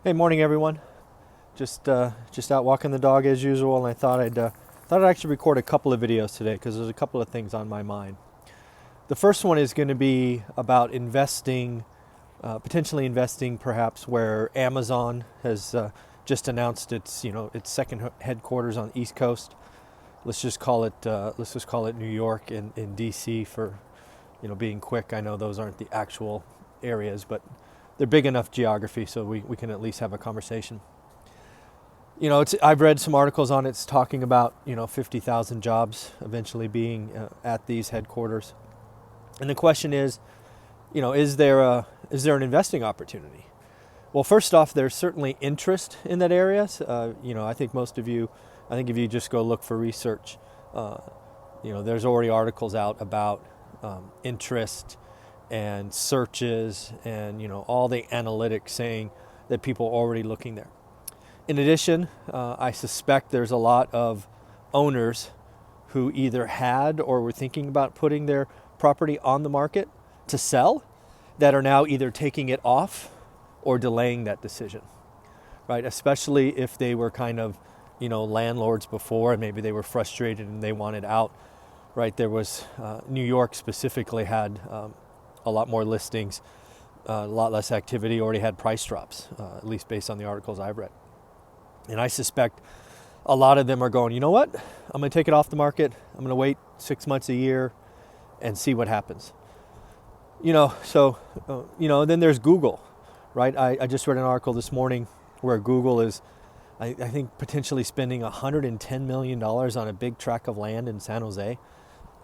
Hey, morning everyone. Just out walking the dog as usual, and I thought I'd actually record a couple of videos today because there's a couple of things on my mind. The first one is going to be about investing, potentially investing, perhaps where Amazon has just announced its second headquarters on the East Coast. Let's just call it New York and DC for being quick. I know those aren't the actual areas, but they're big enough geography so we can at least have a conversation. I've read some articles on it. It's talking about 50,000 jobs eventually being at these headquarters, and the question is, is there an investing opportunity? Well, first off, there's certainly interest in that area. I think if you just go look for research, there's already articles out about interest and searches and all the analytics saying that people are already looking there. In addition, I suspect there's a lot of owners who either had or were thinking about putting their property on the market to sell that are now either taking it off or delaying that decision, right? Especially if they were kind of landlords before and maybe they were frustrated and they wanted out, right? There was New York specifically had a lot more listings, a lot less activity, already had price drops, at least based on the articles I've read. And I suspect a lot of them are going, you know what? I'm going to take it off the market. I'm going to wait 6 months, a year, and see what happens. Then there's Google, right? I just read an article this morning where Google is, I think, potentially spending $110 million on a big tract of land in San Jose.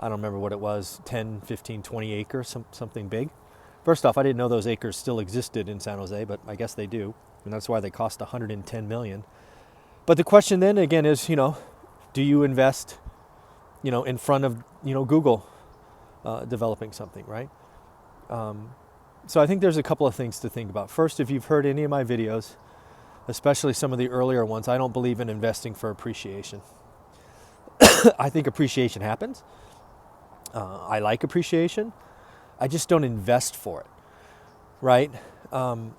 I don't remember what it was, 10, 15, 20 acres, something big. First off, I didn't know those acres still existed in San Jose, but I guess they do. And that's why they cost $110 million. But the question then again is, do you invest, in front of, Google developing something, right? So I think there's a couple of things to think about. First, if you've heard any of my videos, especially some of the earlier ones, I don't believe in investing for appreciation. I think appreciation happens. I like appreciation. I just don't invest for it, right?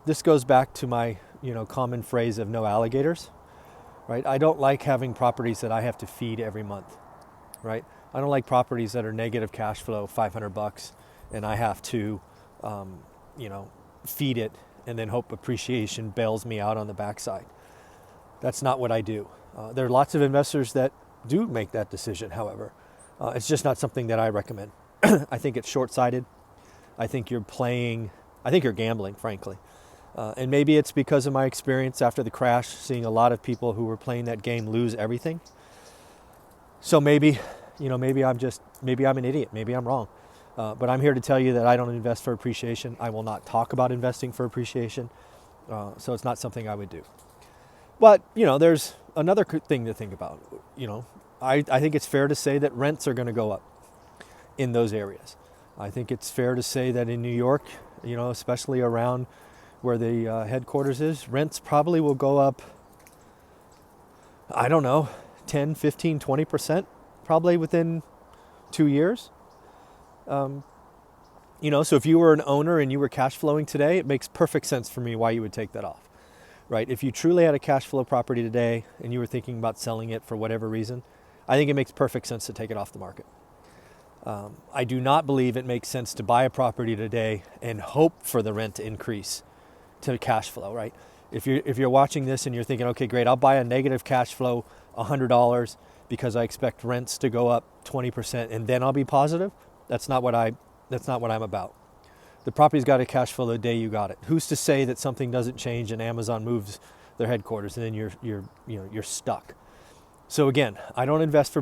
This goes back to my, common phrase of no alligators, right? I don't like having properties that I have to feed every month, right? I don't like properties that are negative cash flow, $500, and I have to, feed it and then hope appreciation bails me out on the backside. That's not what I do. There are lots of investors that do make that decision, however. It's just not something that I recommend. I think it's short-sighted. I think you're gambling, frankly. And maybe it's because of my experience after the crash, seeing a lot of people who were playing that game lose everything. So maybe I'm an idiot. Maybe I'm wrong. But I'm here to tell you that I don't invest for appreciation. I will not talk about investing for appreciation. So it's not something I would do. But, there's another thing to think about. I think it's fair to say that rents are going to go up in those areas. I think it's fair to say that in New York, especially around where the headquarters is, rents probably will go up, I don't know, 10, 15, 20% probably within 2 years. So if you were an owner and you were cash flowing today, it makes perfect sense for me why you would take that off, right? If you truly had a cash flow property today and you were thinking about selling it for whatever reason, I think it makes perfect sense to take it off the market. I do not believe it makes sense to buy a property today and hope for the rent to increase to cash flow, right? If you're watching this and you're thinking, okay, great, I'll buy a negative cash flow $100 because I expect rents to go up 20% and then I'll be positive. That's not what I'm about. The property's got to cash flow the day you got it. Who's to say that something doesn't change and Amazon moves their headquarters and then you're stuck? So again, I don't invest for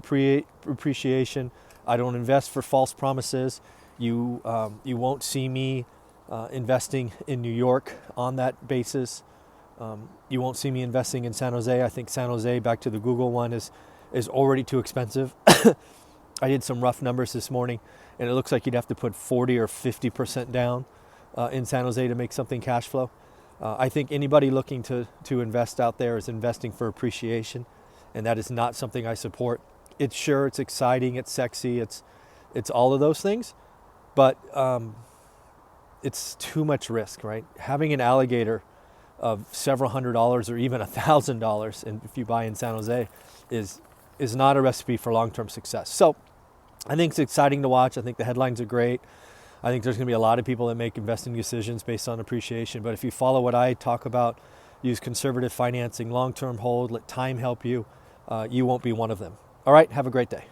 appreciation. I don't invest for false promises. You won't see me investing in New York on that basis. You won't see me investing in San Jose. I think San Jose, back to the Google one, is already too expensive. I did some rough numbers this morning, and it looks like you'd have to put 40 or 50% down in San Jose to make something cash flow. I think anybody looking to invest out there is investing for appreciation, and that is not something I support. It's exciting, it's sexy, it's all of those things, but it's too much risk, right? Having an alligator of several $100s or even $1,000, and if you buy in San Jose, is not a recipe for long-term success. So I think it's exciting to watch. I think the headlines are great. I think there's going to be a lot of people that make investing decisions based on appreciation. But if you follow what I talk about, use conservative financing, long-term hold, let time help you, you won't be one of them. All right, have a great day.